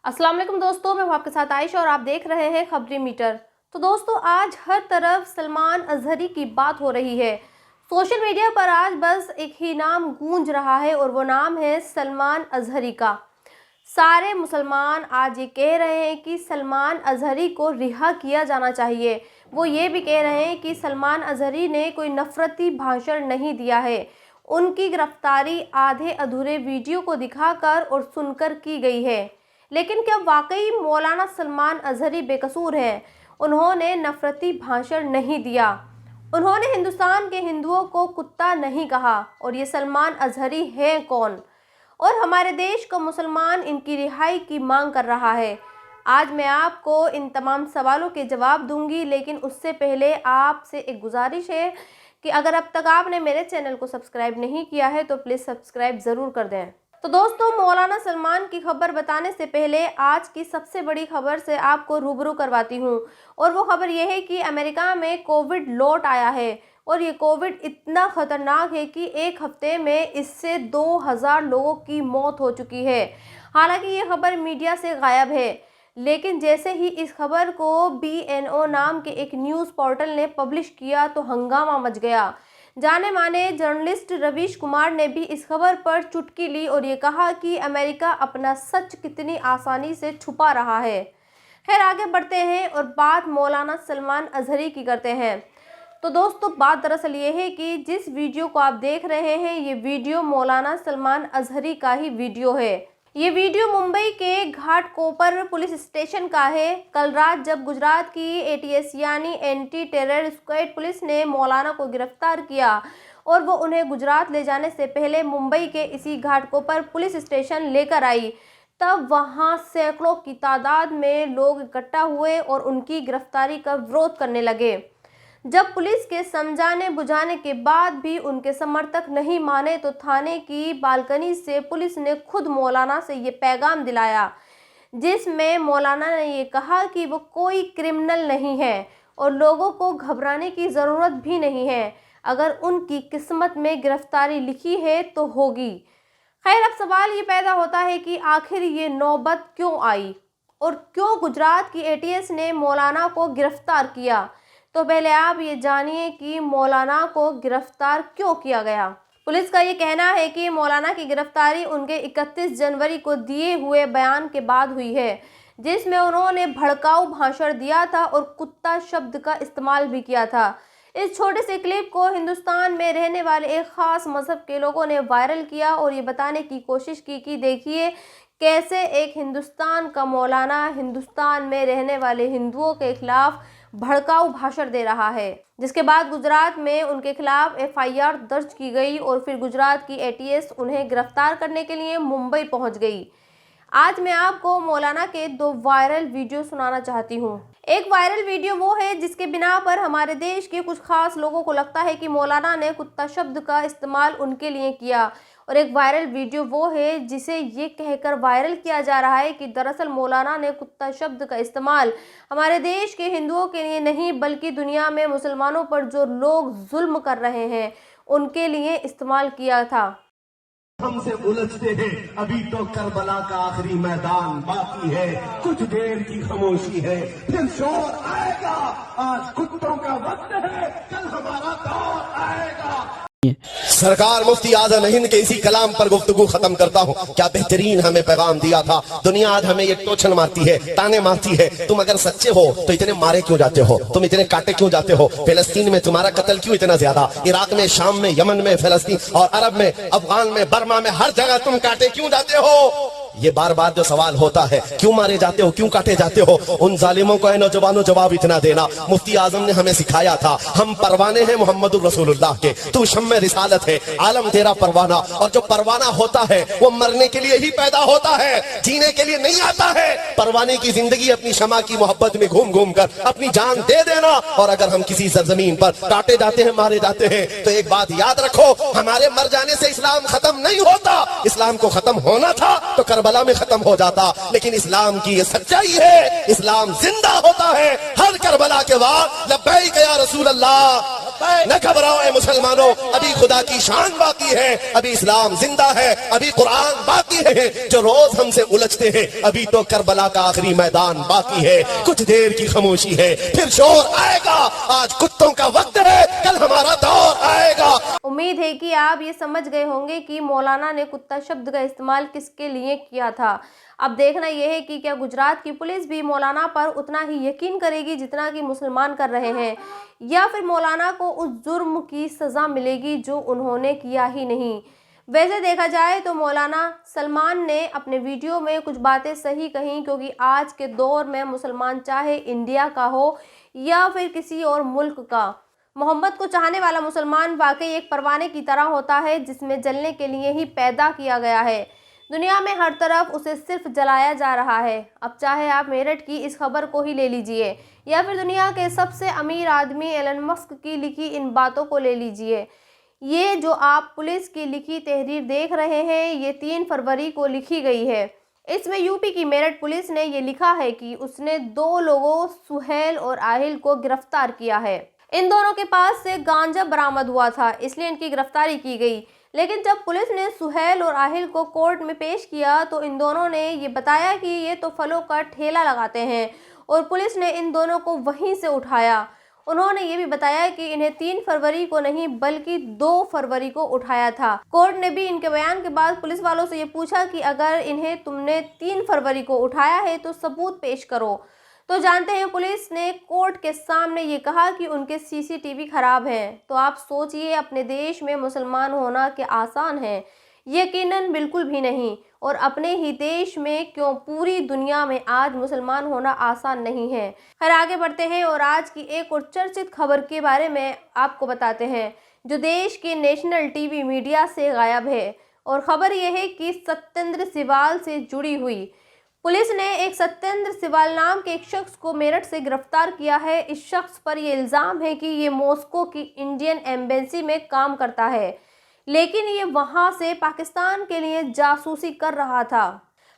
अस्सलाम वालेकुम दोस्तों, मैं हूं आपके साथ आयशा और आप देख रहे हैं खबरी मीटर। तो दोस्तों, आज हर तरफ सलमान अजहरी की बात हो रही है। सोशल मीडिया पर आज बस एक ही नाम गूंज रहा है और वो नाम है सलमान अजहरी का। सारे मुसलमान आज ये कह रहे हैं कि सलमान अजहरी को रिहा किया जाना चाहिए। वो ये भी कह रहे हैं कि सलमान अजहरी ने कोई नफरती भाषण नहीं दिया है। उनकी गिरफ्तारी आधे अधूरे वीडियो को दिखाकर और सुनकर की गई है। लेकिन क्या वाकई मौलाना सलमान अजहरी बेकसूर हैं? उन्होंने नफरती भाषण नहीं दिया, उन्होंने हिंदुस्तान के हिंदुओं को कुत्ता नहीं कहा। और ये सलमान अजहरी हैं कौन? और हमारे देश का मुसलमान इनकी रिहाई की मांग कर रहा है। आज मैं आपको इन तमाम सवालों के जवाब दूंगी, लेकिन उससे पहले आपसे एक गुजारिश है कि अगर अब तक आपने मेरे चैनल को सब्सक्राइब नहीं किया है तो प्लीज़ सब्सक्राइब ज़रूर कर दें। तो दोस्तों, मौलाना सलमान की खबर बताने से पहले आज की सबसे बड़ी खबर से आपको रूबरू करवाती हूँ। और वो खबर ये है कि अमेरिका में कोविड लौट आया है और ये कोविड इतना ख़तरनाक है कि एक हफ्ते में इससे 2000 लोगों की मौत हो चुकी है। हालांकि ये खबर मीडिया से गायब है, लेकिन जैसे ही इस खबर को BNO नाम के एक न्यूज़ पोर्टल ने पब्लिश किया तो हंगामा मच गया। जाने माने जर्नलिस्ट रवीश कुमार ने भी इस खबर पर चुटकी ली और ये कहा कि अमेरिका अपना सच कितनी आसानी से छुपा रहा है। खैर, आगे बढ़ते हैं और बात मौलाना सलमान अजहरी की करते हैं। तो दोस्तों, बात दरअसल ये है कि जिस वीडियो को आप देख रहे हैं ये वीडियो मौलाना सलमान अजहरी का ही वीडियो है। ये वीडियो मुंबई के घाटकोपर पुलिस स्टेशन का है। कल रात जब गुजरात की ATS यानी एंटी टेरर स्क्वाड पुलिस ने मौलाना को गिरफ्तार किया और वो उन्हें गुजरात ले जाने से पहले मुंबई के इसी घाटकोपर पुलिस स्टेशन लेकर आई, तब वहाँ सैकड़ों की तादाद में लोग इकट्ठा हुए और उनकी गिरफ्तारी का विरोध करने लगे। जब पुलिस के समझाने बुझाने के बाद भी उनके समर्थक नहीं माने तो थाने की बालकनी से पुलिस ने खुद मौलाना से ये पैगाम दिलाया, जिसमें मौलाना ने ये कहा कि वो कोई क्रिमिनल नहीं है और लोगों को घबराने की ज़रूरत भी नहीं है। अगर उनकी किस्मत में गिरफ्तारी लिखी है तो होगी। खैर, अब सवाल ये पैदा होता है कि आखिर ये नौबत क्यों आई और क्यों गुजरात की ATS ने मौलाना को गिरफ्तार किया। तो पहले आप ये जानिए कि मौलाना को गिरफ्तार क्यों किया गया। पुलिस का ये कहना है कि मौलाना की गिरफ्तारी उनके 31 जनवरी को दिए हुए बयान के बाद हुई है, जिसमें उन्होंने भड़काऊ भाषण दिया था और कुत्ता शब्द का इस्तेमाल भी किया था। इस छोटे से क्लिप को हिंदुस्तान में रहने वाले एक ख़ास मज़हब के लोगों ने वायरल किया और ये बताने की कोशिश की कि देखिए कैसे एक हिंदुस्तान का मौलाना हिंदुस्तान में रहने वाले हिंदुओं के खिलाफ भड़काऊ भाषण दे रहा है। जिसके बाद गुजरात में उनके खिलाफ FIR दर्ज की गई और फिर गुजरात की ATS उन्हें गिरफ्तार करने के लिए मुंबई पहुंच गई। आज मैं आपको मौलाना के 2 वायरल वीडियो सुनाना चाहती हूं। एक वायरल वीडियो वो है जिसके बिना पर हमारे देश के कुछ खास लोगों को लगता है कि मौलाना ने कुत्ता शब्द का इस्तेमाल उनके लिए किया, और एक वायरल वीडियो वो है जिसे ये कहकर वायरल किया जा रहा है कि दरअसल मौलाना ने कुत्ता शब्द का इस्तेमाल हमारे देश के हिंदुओं के लिए नहीं बल्कि दुनिया में मुसलमानों पर जो लोग जुल्म कर रहे हैं उनके लिए इस्तेमाल किया था। हमसे उलझते हैं, अभी तो करबला का आखिरी मैदान बाकी है, कुछ देर की खामोशी है, फिर शोर आएगा। आज कुत्तों का वक्त है, कल हमारा दौर आएगा। सरकार मुफ्ती आज़म हिंद के इसी कलाम पर गुफ्तगू खत्म करता हूँ। क्या बेहतरीन हमें पैगाम दिया था। दुनिया आज हमें ये टोचन मारती है, ताने मारती है। तुम अगर सच्चे हो तो इतने मारे क्यों जाते हो, तुम इतने काटे क्यों जाते हो, फिलिस्तीन में तुम्हारा कत्ल क्यों इतना ज्यादा, इराक में, शाम में, यमन में, फिलिस्तीन और अरब में, अफगान में, बर्मा में, हर जगह तुम काटे क्यों जाते हो। ये बार बार जो सवाल होता है, क्यों मारे जाते हो, क्यों काटे जाते हो, उन जालिमों को नौजवानों जवाब इतना देना। मुफ्ती आजम ने हमें सिखाया था, हम परवाने हैं मोहम्मदुर रसूलुल्लाह के, तू शम्मे रिसालत है, आलम तेरा परवाना। और जो परवाना होता है वो मरने के लिए ही पैदा होता है, जीने के लिए नहीं आता है। परवाने की जिंदगी अपनी शमा की मोहब्बत में घूम घूम कर अपनी जान दे देना। और अगर हम किसी सरजमीन पर काटे जाते हैं, मारे जाते हैं, तो एक बात याद रखो, हमारे मर जाने से इस्लाम खत्म नहीं होता। इस्लाम को खत्म होना था तो करबला में खत्म हो जाता, लेकिन इस्लाम की ये सच्चाई है, इस्लाम जिंदा होता है हर करबला के बाद। लब्बैक या रसूल अल्लाह, न घबराओ ऐ मुसलमानों, अभी खुदा की शान बाकी है, अभी इस्लाम जिंदा है, अभी कुरान बाकी है। जो रोज हमसे उलझते हैं, अभी तो करबला का आखिरी मैदान बाकी है। कुछ देर की खामोशी है, फिर शोर आएगा। आज कुत्तों का वक्त है, कल हमारा दौर आएगा। उम्मीद है कि आप ये समझ गए होंगे कि मौलाना ने कुत्ता शब्द का इस्तेमाल किसके लिए किया था। अब देखना यह है कि क्या गुजरात की पुलिस भी मौलाना पर उतना ही यकीन करेगी जितना कि मुसलमान कर रहे हैं, या फिर मौलाना को उस जुर्म की सज़ा मिलेगी जो उन्होंने किया ही नहीं। वैसे देखा जाए तो मौलाना सलमान ने अपने वीडियो में कुछ बातें सही कहीं, क्योंकि आज के दौर में मुसलमान चाहे इंडिया का हो या फिर किसी और मुल्क का, मोहम्मद को चाहने वाला मुसलमान वाकई एक परवाने की तरह होता है जिसमें जलने के लिए ही पैदा किया गया है। दुनिया में हर तरफ उसे सिर्फ जलाया जा रहा है। अब चाहे आप मेरठ की इस खबर को ही ले लीजिए या फिर दुनिया के सबसे अमीर आदमी एलन मस्क की लिखी इन बातों को ले लीजिए। ये जो आप पुलिस की लिखी तहरीर देख रहे हैं, ये 3 फरवरी को लिखी गई है। इसमें यूपी की मेरठ पुलिस ने ये लिखा है कि उसने 2 लोगों सुहेल और आहिल को गिरफ्तार किया है। इन दोनों के पास से गांजा बरामद हुआ था, इसलिए इनकी गिरफ्तारी की गई। लेकिन जब पुलिस ने सुहेल और आहिल को कोर्ट में पेश किया तो इन दोनों ने ये बताया कि ये तो फलों का ठेला लगाते हैं और पुलिस ने इन दोनों को वहीं से उठाया। उन्होंने ये भी बताया कि इन्हें 3 फरवरी को नहीं बल्कि 2 फरवरी को उठाया था। कोर्ट ने भी इनके बयान के बाद पुलिस वालों से ये पूछा कि अगर इन्हें तुमने 3 फरवरी को उठाया है तो सबूत पेश करो। तो जानते हैं पुलिस ने कोर्ट के सामने ये कहा कि उनके सीसीटीवी खराब हैं। तो आप सोचिए, अपने देश में मुसलमान होना क्या आसान है? यकीनन बिल्कुल भी नहीं। और अपने ही देश में क्यों पूरी दुनिया में आज मुसलमान होना आसान नहीं है। खैर आगे बढ़ते हैं और आज की एक और चर्चित खबर के बारे में आपको बताते हैं जो देश के नेशनल टीवी मीडिया से गायब है। और खबर यह है कि सत्येंद्र सिवाल से जुड़ी हुई। पुलिस ने एक सत्येंद्र सिवाल नाम के एक शख्स को मेरठ से गिरफ्तार किया है। इस शख्स पर यह इल्ज़ाम है कि ये मॉस्को की इंडियन एम्बेसी में काम करता है, लेकिन ये वहां से पाकिस्तान के लिए जासूसी कर रहा था।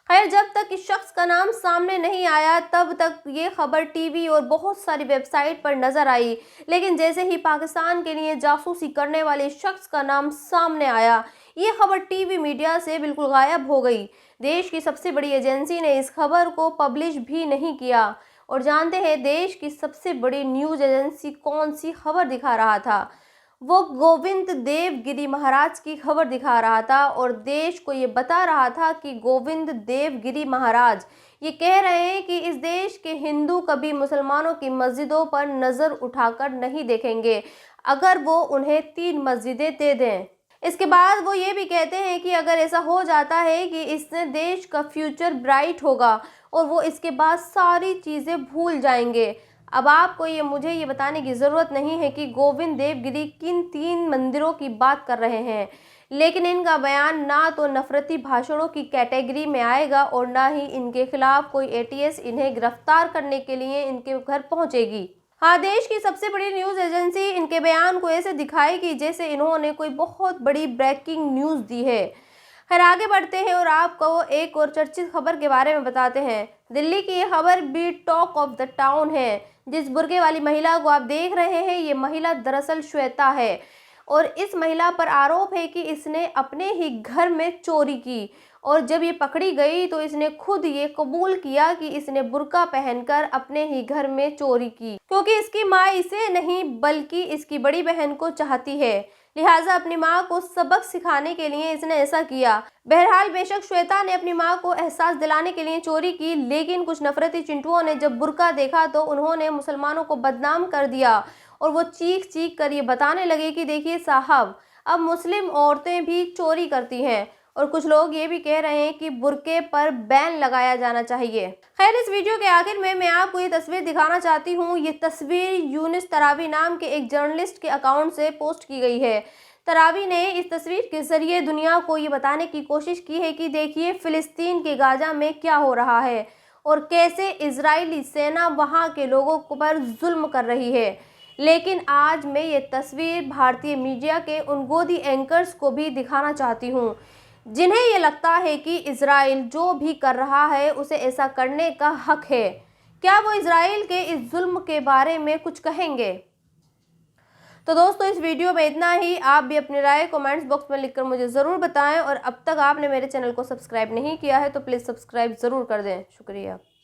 खैर जब तक इस शख्स का नाम सामने नहीं आया तब तक ये खबर टीवी और बहुत सारी वेबसाइट पर नजर आई, लेकिन जैसे ही पाकिस्तान के लिए जासूसी करने वाले शख्स का नाम सामने आया, ये खबर टीवी मीडिया से बिल्कुल गायब हो गई। देश की सबसे बड़ी एजेंसी ने इस खबर को पब्लिश भी नहीं किया। और जानते हैं देश की सबसे बड़ी न्यूज़ एजेंसी कौन सी खबर दिखा रहा था? वो गोविंद देव गिरी महाराज की खबर दिखा रहा था और देश को ये बता रहा था कि गोविंद देव गिरी महाराज ये कह रहे हैं कि इस देश के हिंदू कभी मुसलमानों की मस्जिदों पर नज़र उठाकर नहीं देखेंगे अगर वो उन्हें 3 मस्जिदें दे दें। इसके बाद वो ये भी कहते हैं कि अगर ऐसा हो जाता है कि इससे देश का फ्यूचर ब्राइट होगा और वो इसके बाद सारी चीज़ें भूल जाएंगे। अब आपको मुझे ये बताने की ज़रूरत नहीं है कि गोविंद देवगिरी किन 3 मंदिरों की बात कर रहे हैं, लेकिन इनका बयान ना तो नफरती भाषणों की कैटेगरी में आएगा और ना ही इनके खिलाफ कोई एटीएस इन्हें गिरफ्तार करने के लिए इनके घर पहुंचेगी। हाँ, देश की सबसे बड़ी न्यूज़ एजेंसी इनके बयान को ऐसे दिखाएगी जैसे इन्होंने कोई बहुत बड़ी ब्रेकिंग न्यूज़ दी है। खैर आगे बढ़ते हैं और आपको एक और चर्चित खबर के बारे में बताते हैं। दिल्ली की ये खबर भी टॉक ऑफ द टाउन है। जिस बुर्के वाली महिला को आप देख रहे हैं, ये महिला दरअसल श्वेता है और इस महिला पर आरोप है कि इसने अपने ही घर में चोरी की और जब ये पकड़ी गई तो इसने खुद ये कबूल किया कि इसने बुर्का पहनकर अपने ही घर में चोरी की, क्योंकि इसकी माँ इसे नहीं बल्कि इसकी बड़ी बहन को चाहती है, लिहाजा अपनी माँ को सबक सिखाने के लिए इसने ऐसा किया। बहरहाल बेशक श्वेता ने अपनी माँ को एहसास दिलाने के लिए चोरी की, लेकिन कुछ नफरती चिंटुओं ने जब बुर्का देखा तो उन्होंने मुसलमानों को बदनाम कर दिया और वो चीख चीख कर ये बताने लगे कि देखिए साहब, अब मुस्लिम औरतें भी चोरी करती हैं। और कुछ लोग ये भी कह रहे हैं कि बुर्के पर बैन लगाया जाना चाहिए। खैर इस वीडियो के आखिर में मैं आपको ये तस्वीर दिखाना चाहती हूँ। ये तस्वीर यूनिस तरावी नाम के एक जर्नलिस्ट के अकाउंट से पोस्ट की गई है। तरावी ने इस तस्वीर के जरिए दुनिया को ये बताने की कोशिश की है कि देखिए फिलिस्तीन के गाजा में क्या हो रहा है और कैसे इजरायली सेना वहाँ के लोगों पर जुल्म कर रही है। लेकिन आज मैं ये तस्वीर भारतीय मीडिया के उन गोदी एंकर्स को भी दिखाना चाहती हूँ जिन्हें ये लगता है कि इजराइल जो भी कर रहा है उसे ऐसा करने का हक है। क्या वो इजराइल के इस जुल्म के बारे में कुछ कहेंगे? तो दोस्तों इस वीडियो में इतना ही। आप भी अपनी राय कमेंट्स बॉक्स में लिखकर मुझे ज़रूर बताएं और अब तक आपने मेरे चैनल को सब्सक्राइब नहीं किया है तो प्लीज़ सब्सक्राइब ज़रूर कर दें। शुक्रिया।